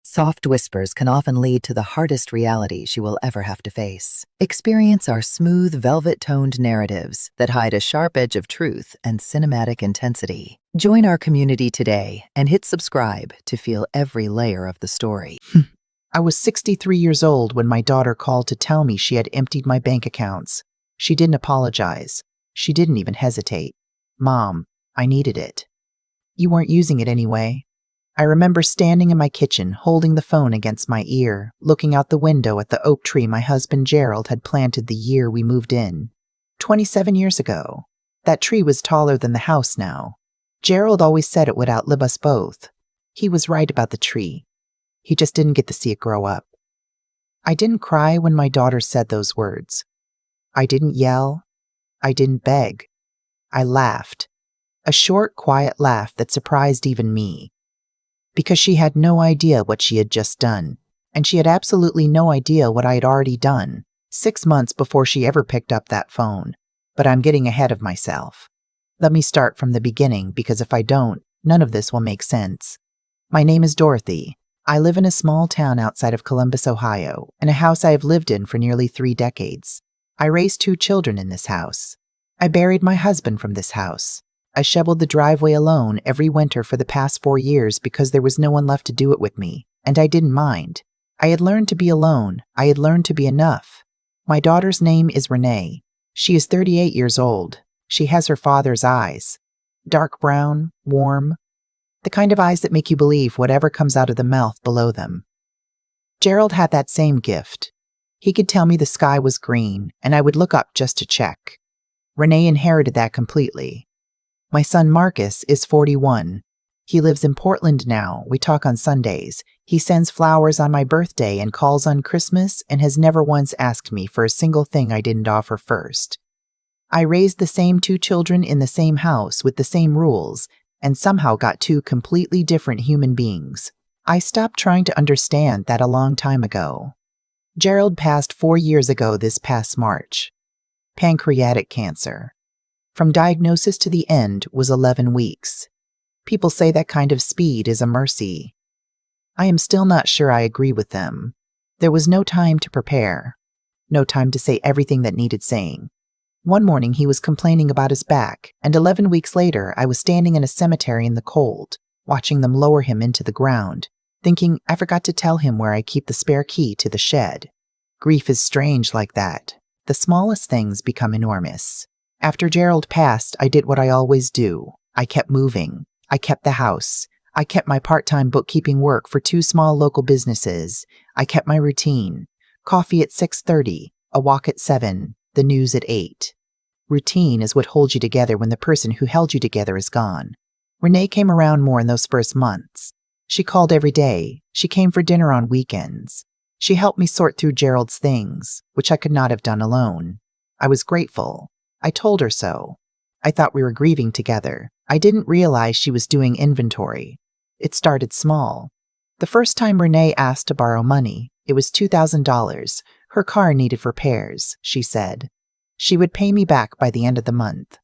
Soft whispers can often lead to the hardest realities you will ever have to face. Experience our smooth, velvet-toned narratives that hide a sharp edge of truth and cinematic intensity. Join our community today and hit subscribe to feel every layer of the story. I was 63 years old when my daughter called to tell me she had emptied my bank accounts. She didn't apologize. She didn't even hesitate. Mom, I needed it. You weren't using it anyway. I remember standing in my kitchen, holding the phone against my ear, looking out the window at the oak tree my husband Gerald had planted the year we moved in. 27 years ago. That tree was taller than the house now. Gerald always said it would outlive us both. He was right about the tree. He just didn't get to see it grow up. I didn't cry when my daughter said those words. I didn't yell. I didn't beg. I laughed. A short, quiet laugh that surprised even me. Because she had no idea what she had just done, and she had absolutely no idea what I had already done, 6 months before she ever picked up that phone. But I'm getting ahead of myself. Let me start from the beginning, because if I don't, none of this will make sense. My name is Dorothy. I live in a small town outside of Columbus, Ohio, in a house I have lived in for nearly 3 decades. I raised 2 children in this house. I buried my husband from this house. I shoveled the driveway alone every winter for the past 4 years because there was no one left to do it with me, and I didn't mind. I had learned to be alone. I had learned to be enough. My daughter's name is Renee. She is 38 years old. She has her father's eyes. Dark brown, warm, the kind of eyes that make you believe whatever comes out of the mouth below them. Gerald had that same gift. He could tell me the sky was green, and I would look up just to check. Renee inherited that completely. My son Marcus is 41. He lives in Portland now. We talk on Sundays. He sends flowers on my birthday and calls on Christmas and has never once asked me for a single thing I didn't offer first. I raised the same 2 children in the same house with the same rules and somehow got 2 completely different human beings. I stopped trying to understand that a long time ago. Gerald passed 4 years ago this past March. Pancreatic cancer. From diagnosis to the end was 11 weeks. People say that kind of speed is a mercy. I am still not sure I agree with them. There was no time to prepare. No time to say everything that needed saying. One morning he was complaining about his back, and 11 weeks later I was standing in a cemetery in the cold, watching them lower him into the ground, thinking I forgot to tell him where I keep the spare key to the shed. Grief is strange like that. The smallest things become enormous. After Gerald passed, I did what I always do. I kept moving. I kept the house. I kept my part-time bookkeeping work for 2 small local businesses. I kept my routine. Coffee at 6:30, a walk at 7, the news at 8. Routine is what holds you together when the person who held you together is gone. Renee came around more in those first months. She called every day. She came for dinner on weekends. She helped me sort through Gerald's things, which I could not have done alone. I was grateful. I told her so. I thought we were grieving together. I didn't realize she was doing inventory. It started small. The first time Renee asked to borrow money, it was $2,000. Her car needed repairs, she said. She would pay me back by the end of the month.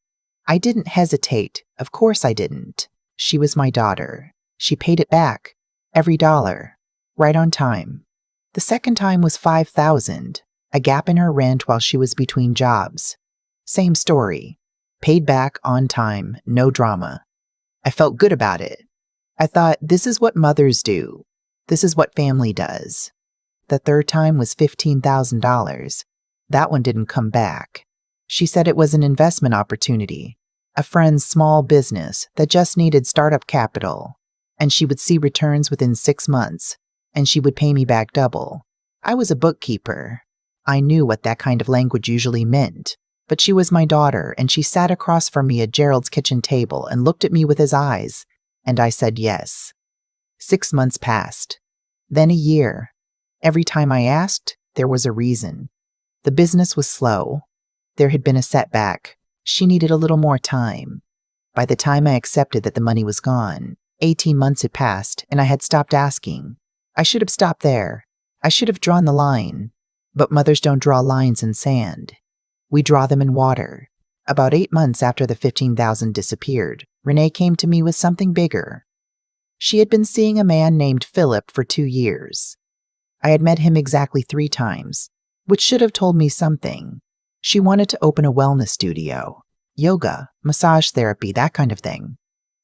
I didn't hesitate. Of course I didn't. She was my daughter. She paid it back. Every dollar. Right on time. The second time was $5,000. A gap in her rent while she was between jobs. Same story. Paid back on time, no drama. I felt good about it. I thought, this is what mothers do. This is what family does. The third time was $15,000. That one didn't come back. She said it was an investment opportunity, a friend's small business that just needed startup capital, and she would see returns within 6 months, and she would pay me back double. I was a bookkeeper. I knew what that kind of language usually meant. But she was my daughter, and she sat across from me at Gerald's kitchen table and looked at me with his eyes, and I said yes. 6 months passed. Then a year. Every time I asked, there was a reason. The business was slow. There had been a setback. She needed a little more time. By the time I accepted that the money was gone, 18 months had passed, and I had stopped asking. I should have stopped there. I should have drawn the line. But mothers don't draw lines in sand. We draw them in water. About 8 months after the $15,000 disappeared, Renee came to me with something bigger. She had been seeing a man named Philip for 2 years. I had met him exactly 3 times, which should have told me something. She wanted to open a wellness studio, yoga, massage therapy, that kind of thing.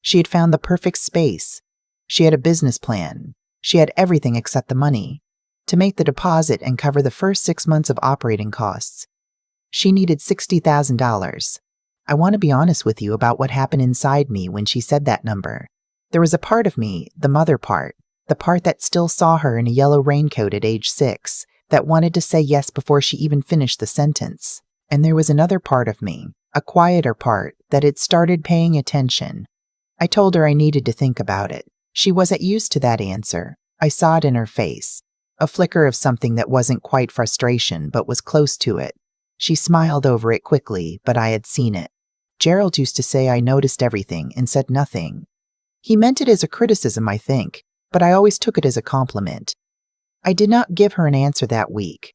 She had found the perfect space. She had a business plan. She had everything except the money to make the deposit and cover the first 6 months of operating costs. She needed $60,000. I want to be honest with you about what happened inside me when she said that number. There was a part of me, the mother part, the part that still saw her in a yellow raincoat at age 6, that wanted to say yes before she even finished the sentence. And there was another part of me, a quieter part, that had started paying attention. I told her I needed to think about it. She wasn't used to that answer. I saw it in her face. A flicker of something that wasn't quite frustration, but was close to it. She smiled over it quickly, but I had seen it. Gerald used to say I noticed everything and said nothing. He meant it as a criticism, I think, but I always took it as a compliment. I did not give her an answer that week.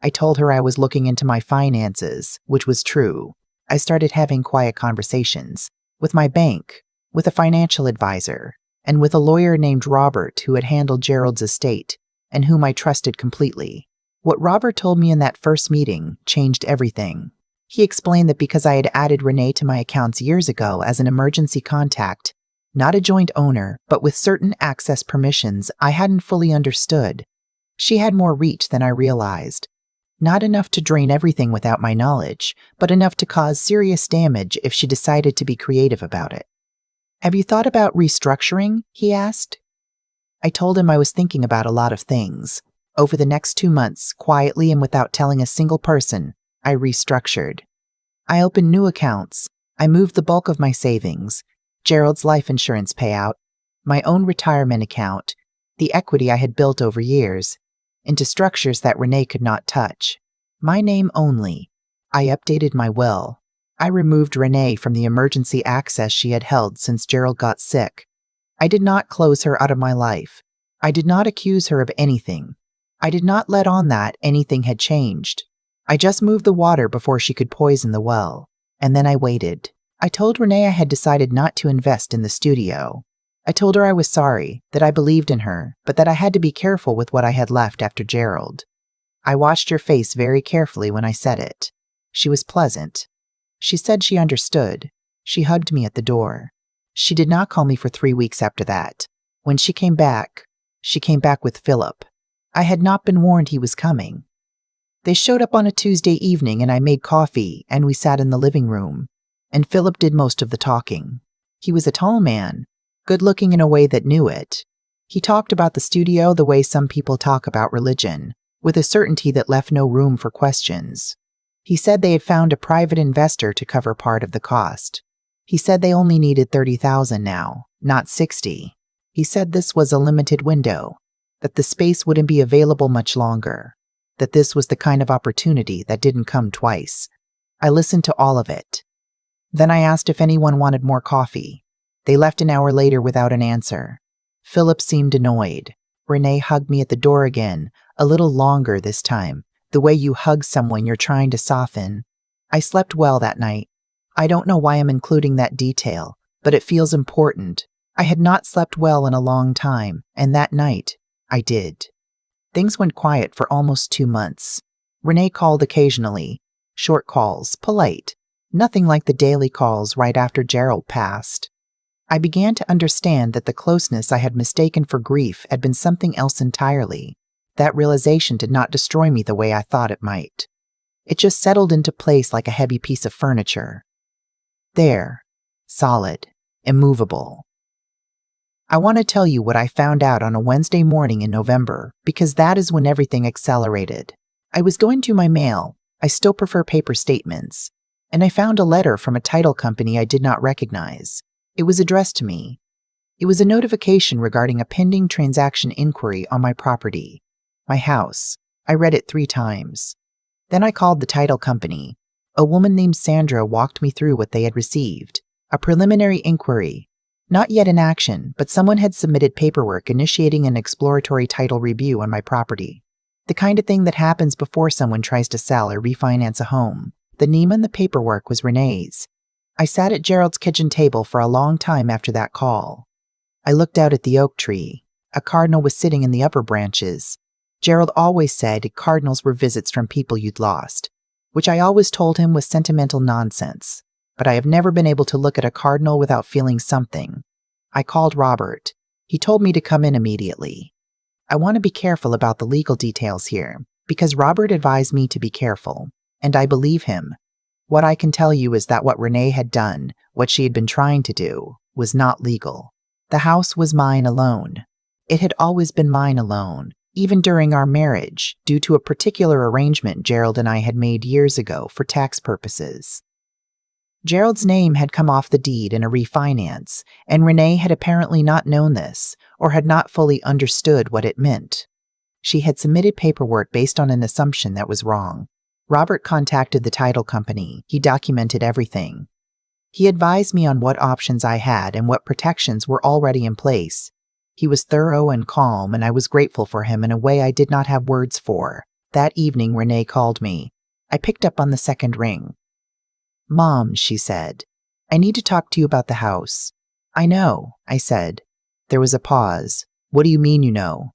I told her I was looking into my finances, which was true. I started having quiet conversations with my bank, with a financial advisor, and with a lawyer named Robert who had handled Gerald's estate and whom I trusted completely. What Robert told me in that first meeting changed everything. He explained that because I had added Renee to my accounts years ago as an emergency contact, not a joint owner, but with certain access permissions I hadn't fully understood, she had more reach than I realized. Not enough to drain everything without my knowledge, but enough to cause serious damage if she decided to be creative about it. "Have you thought about restructuring?" he asked. I told him I was thinking about a lot of things. Over the next 2 months, quietly and without telling a single person, I restructured. I opened new accounts. I moved the bulk of my savings, Gerald's life insurance payout, my own retirement account, the equity I had built over years, into structures that Renee could not touch. My name only. I updated my will. I removed Renee from the emergency access she had held since Gerald got sick. I did not close her out of my life. I did not accuse her of anything. I did not let on that anything had changed. I just moved the water before she could poison the well. And then I waited. I told Renee I had decided not to invest in the studio. I told her I was sorry, that I believed in her, but that I had to be careful with what I had left after Gerald. I watched her face very carefully when I said it. She was pleasant. She said she understood. She hugged me at the door. She did not call me for 3 weeks after that. When she came back with Philip. I had not been warned he was coming. They showed up on a Tuesday evening and I made coffee and we sat in the living room. And Philip did most of the talking. He was a tall man, good-looking in a way that knew it. He talked about the studio the way some people talk about religion, with a certainty that left no room for questions. He said they had found a private investor to cover part of the cost. He said they only needed $30,000 now, not $60,000. He said this was a limited window, that the space wouldn't be available much longer, that this was the kind of opportunity that didn't come twice. I listened to all of it. Then I asked if anyone wanted more coffee. They left an hour later without an answer. Philip seemed annoyed. Renee hugged me at the door again, a little longer this time, the way you hug someone you're trying to soften. I slept well that night. I don't know why I'm including that detail, but it feels important. I had not slept well in a long time, and that night, I did. Things went quiet for almost 2 months. Renee called occasionally. Short calls, polite. Nothing like the daily calls right after Gerald passed. I began to understand that the closeness I had mistaken for grief had been something else entirely. That realization did not destroy me the way I thought it might. It just settled into place like a heavy piece of furniture. There, solid, immovable. I want to tell you what I found out on a Wednesday morning in November, because that is when everything accelerated. I was going through my mail. I still prefer paper statements. And I found a letter from a title company I did not recognize. It was addressed to me. It was a notification regarding a pending transaction inquiry on my property, my house. I read it 3 times. Then I called the title company. A woman named Sandra walked me through what they had received. A preliminary inquiry. Not yet in action, but someone had submitted paperwork initiating an exploratory title review on my property. The kind of thing that happens before someone tries to sell or refinance a home. The name on the paperwork was Renee's. I sat at Gerald's kitchen table for a long time after that call. I looked out at the oak tree. A cardinal was sitting in the upper branches. Gerald always said cardinals were visits from people you'd lost, which I always told him was sentimental nonsense. But I have never been able to look at a cardinal without feeling something. I called Robert. He told me to come in immediately. I want to be careful about the legal details here, because Robert advised me to be careful, and I believe him. What I can tell you is that what Renee had done, what she had been trying to do, was not legal. The house was mine alone. It had always been mine alone, even during our marriage, due to a particular arrangement Gerald and I had made years ago for tax purposes. Gerald's name had come off the deed in a refinance, and Renee had apparently not known this, or had not fully understood what it meant. She had submitted paperwork based on an assumption that was wrong. Robert contacted the title company. He documented everything. He advised me on what options I had and what protections were already in place. He was thorough and calm, and I was grateful for him in a way I did not have words for. That evening, Renee called me. I picked up on the second ring. "Mom," she said, "I need to talk to you about the house." "I know," I said. There was a pause. "What do you mean you know?"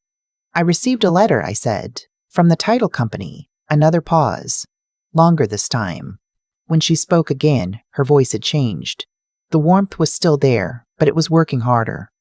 "I received a letter," I said, "from the title company." Another pause. Longer this time. When she spoke again, her voice had changed. The warmth was still there, but it was working harder.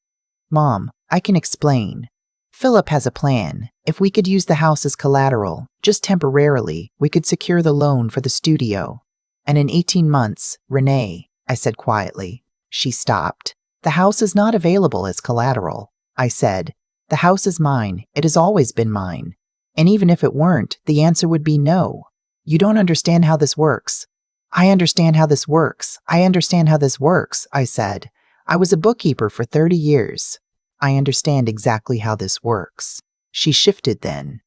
"Mom, I can explain. Philip has a plan. If we could use the house as collateral, just temporarily, we could secure the loan for the studio. And in 18 months, Renee," I said quietly. She stopped. "The house is not available as collateral," I said. "The house is mine. It has always been mine. And even if it weren't, the answer would be no. You don't understand how this works." "I understand how this works. I understand how this works," I said. "I was a bookkeeper for 30 years. I understand exactly how this works." She shifted then.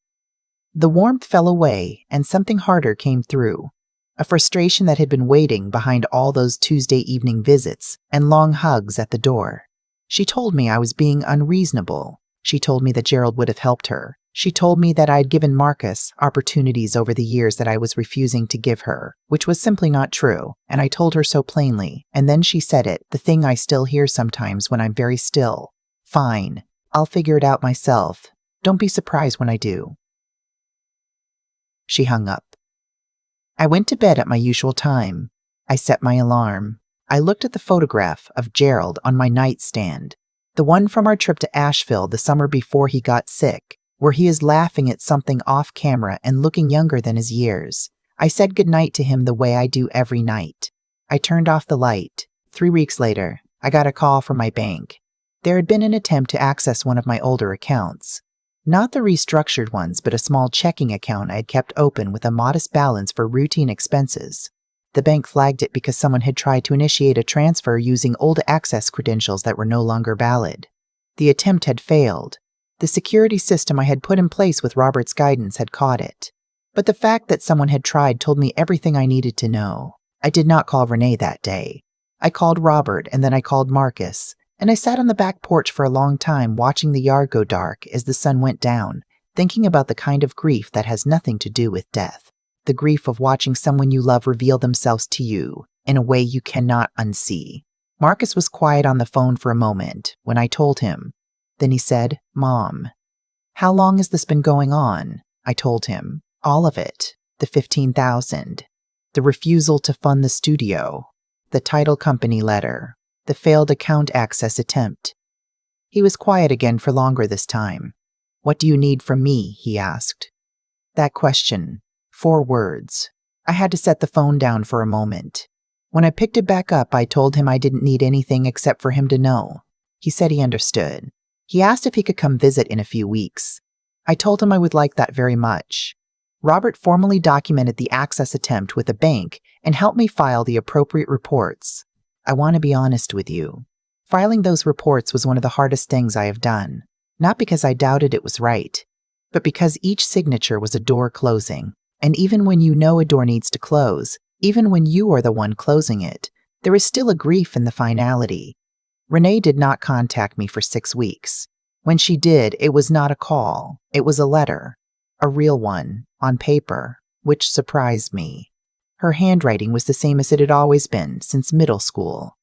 The warmth fell away, and something harder came through. A frustration that had been waiting behind all those Tuesday evening visits and long hugs at the door. She told me I was being unreasonable. She told me that Gerald would have helped her. She told me that I had given Marcus opportunities over the years that I was refusing to give her, which was simply not true, and I told her so plainly. And then she said it, the thing I still hear sometimes when I'm very still. "Fine. I'll figure it out myself. Don't be surprised when I do." She hung up. I went to bed at my usual time. I set my alarm. I looked at the photograph of Gerald on my nightstand, the one from our trip to Asheville the summer before he got sick, where he is laughing at something off camera and looking younger than his years. I said goodnight to him the way I do every night. I turned off the light. 3 weeks later, I got a call from my bank. There had been an attempt to access one of my older accounts. Not the restructured ones, but a small checking account I had kept open with a modest balance for routine expenses. The bank flagged it because someone had tried to initiate a transfer using old access credentials that were no longer valid. The attempt had failed. The security system I had put in place with Robert's guidance had caught it. But the fact that someone had tried told me everything I needed to know. I did not call Renee that day. I called Robert, and then I called Marcus, and I sat on the back porch for a long time watching the yard go dark as the sun went down, thinking about the kind of grief that has nothing to do with death. The grief of watching someone you love reveal themselves to you in a way you cannot unsee. Marcus was quiet on the phone for a moment when I told him. Then he said, "Mom, how long has this been going on?" I told him. All of it. The $15,000. The refusal to fund the studio. The title company letter. The failed account access attempt. He was quiet again for longer this time. "What do you need from me?" he asked. That question. 4 words. I had to set the phone down for a moment. When I picked it back up, I told him I didn't need anything except for him to know. He said he understood. He asked if he could come visit in a few weeks. I told him I would like that very much. Robert formally documented the access attempt with the bank and helped me file the appropriate reports. I want to be honest with you. Filing those reports was one of the hardest things I have done, not because I doubted it was right, but because each signature was a door closing. And even when you know a door needs to close, even when you are the one closing it, there is still a grief in the finality. Renee did not contact me for 6 weeks. When she did, it was not a call. It was a letter. A real one, on paper, which surprised me. Her handwriting was the same as it had always been since middle school.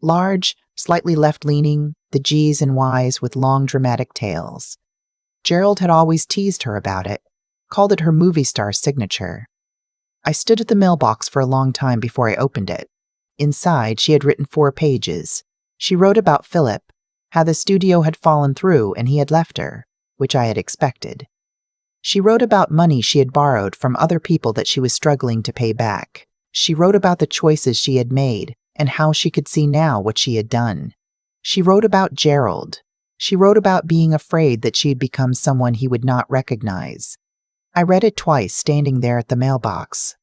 Large, slightly left-leaning, the G's and Y's with long dramatic tails. Gerald had always teased her about it, called it her movie star signature. I stood at the mailbox for a long time before I opened it. Inside, she had written 4 pages. She wrote about Philip, how the studio had fallen through and he had left her, which I had expected. She wrote about money she had borrowed from other people that she was struggling to pay back. She wrote about the choices she had made and how she could see now what she had done. She wrote about Gerald. She wrote about being afraid that she had become someone he would not recognize. I read it twice, standing there at the mailbox.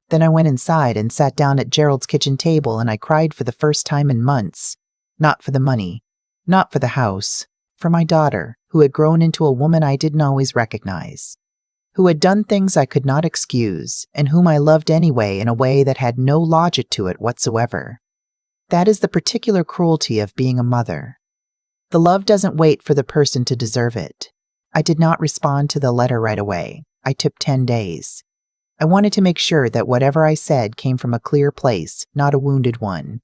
Then I went inside and sat down at Gerald's kitchen table and I cried for the first time in months. Not for the money, not for the house, for my daughter, who had grown into a woman I didn't always recognize, who had done things I could not excuse, and whom I loved anyway in a way that had no logic to it whatsoever. That is the particular cruelty of being a mother. The love doesn't wait for the person to deserve it. I did not respond to the letter right away. I took 10 days. I wanted to make sure that whatever I said came from a clear place, not a wounded one.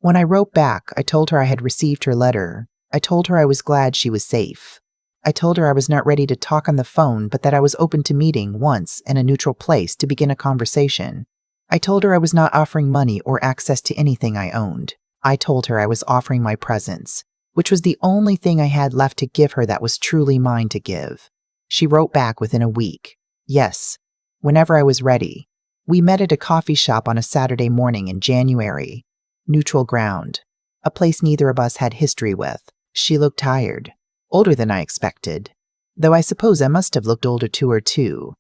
When I wrote back, I told her I had received her letter. I told her I was glad she was safe. I told her I was not ready to talk on the phone, but that I was open to meeting once in a neutral place to begin a conversation. I told her I was not offering money or access to anything I owned. I told her I was offering my presence, which was the only thing I had left to give her that was truly mine to give. She wrote back within a week. Yes, whenever I was ready. We met at a coffee shop on a Saturday morning in January. Neutral ground. A place neither of us had history with. She looked tired. Older than I expected. Though I suppose I must have looked older to her too.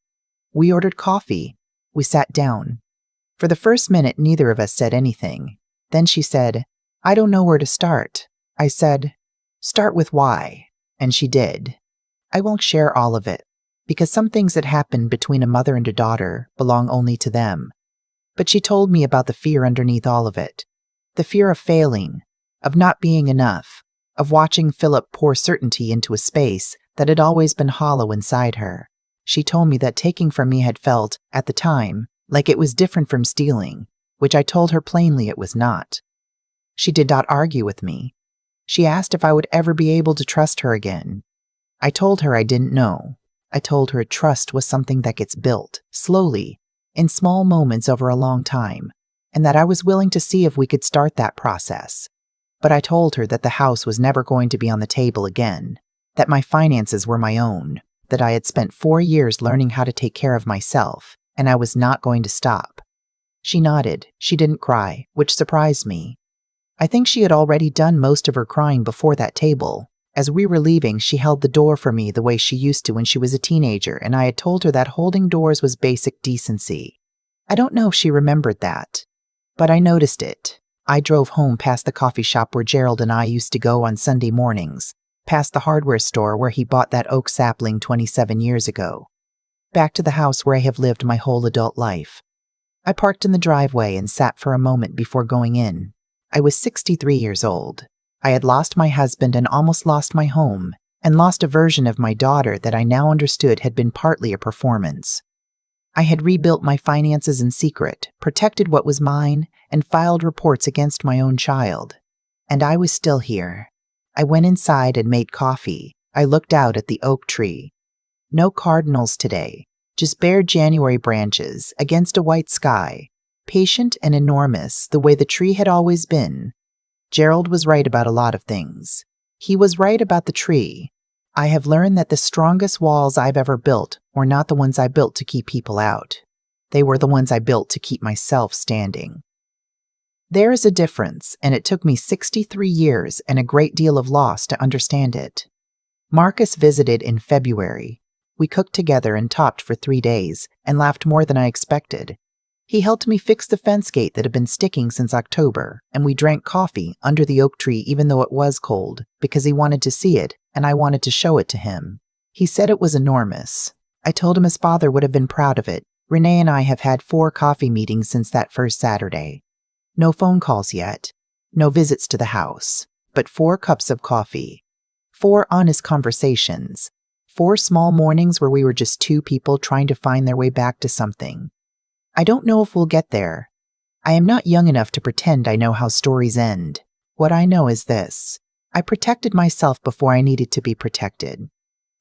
We ordered coffee. We sat down. For the first minute, neither of us said anything. Then she said, "I don't know where to start." I said, "Start with why." And she did. I won't share all of it, because some things that happen between a mother and a daughter belong only to them. But she told me about the fear underneath all of it. The fear of failing, of not being enough, of watching Philip pour certainty into a space that had always been hollow inside her. She told me that taking from me had felt, at the time, like it was different from stealing, which I told her plainly it was not. She did not argue with me. She asked if I would ever be able to trust her again. I told her I didn't know. I told her trust was something that gets built, slowly, in small moments over a long time, and that I was willing to see if we could start that process. But I told her that the house was never going to be on the table again, that my finances were my own, that I had spent 4 years learning how to take care of myself, and I was not going to stop. She nodded. She didn't cry, which surprised me. I think she had already done most of her crying before that table. As we were leaving, she held the door for me the way she used to when she was a teenager, and I had told her that holding doors was basic decency. I don't know if she remembered that, but I noticed it. I drove home past the coffee shop where Gerald and I used to go on Sunday mornings, past the hardware store where he bought that oak sapling 27 years ago, back to the house where I have lived my whole adult life. I parked in the driveway and sat for a moment before going in. I was 63 years old. I had lost my husband and almost lost my home, and lost a version of my daughter that I now understood had been partly a performance. I had rebuilt my finances in secret, protected what was mine, and filed reports against my own child. And I was still here. I went inside and made coffee. I looked out at the oak tree. No cardinals today, just bare January branches against a white sky, patient and enormous the way the tree had always been. Gerald was right about a lot of things. He was right about the tree. I have learned that the strongest walls I've ever built were not the ones I built to keep people out. They were the ones I built to keep myself standing. There is a difference, and it took me 63 years and a great deal of loss to understand it. Marcus visited in February. We cooked together and talked for 3 days, and laughed more than I expected. He helped me fix the fence gate that had been sticking since October, and we drank coffee under the oak tree even though it was cold, because he wanted to see it, and I wanted to show it to him. He said it was enormous. I told him his father would have been proud of it. Renee and I have had 4 coffee meetings since that first Saturday. No phone calls yet. No visits to the house. But 4 cups of coffee. 4 honest conversations. 4 small mornings where we were just 2 people trying to find their way back to something. I don't know if we'll get there. I am not young enough to pretend I know how stories end. What I know is this. I protected myself before I needed to be protected.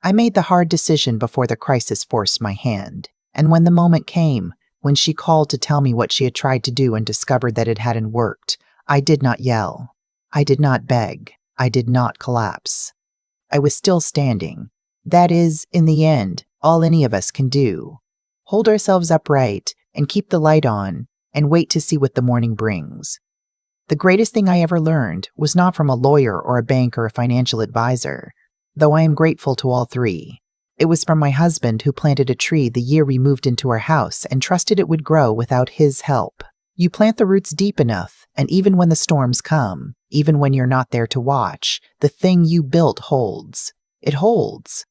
I made the hard decision before the crisis forced my hand. And when the moment came, when she called to tell me what she had tried to do and discovered that it hadn't worked, I did not yell. I did not beg. I did not collapse. I was still standing. That is, in the end, all any of us can do. Hold ourselves upright and keep the light on and wait to see what the morning brings. The greatest thing I ever learned was not from a lawyer or a bank or a financial advisor, though I am grateful to all three. It was from my husband, who planted a tree the year we moved into our house and trusted it would grow without his help. You plant the roots deep enough, and even when the storms come, even when you're not there to watch, the thing you built holds. It holds.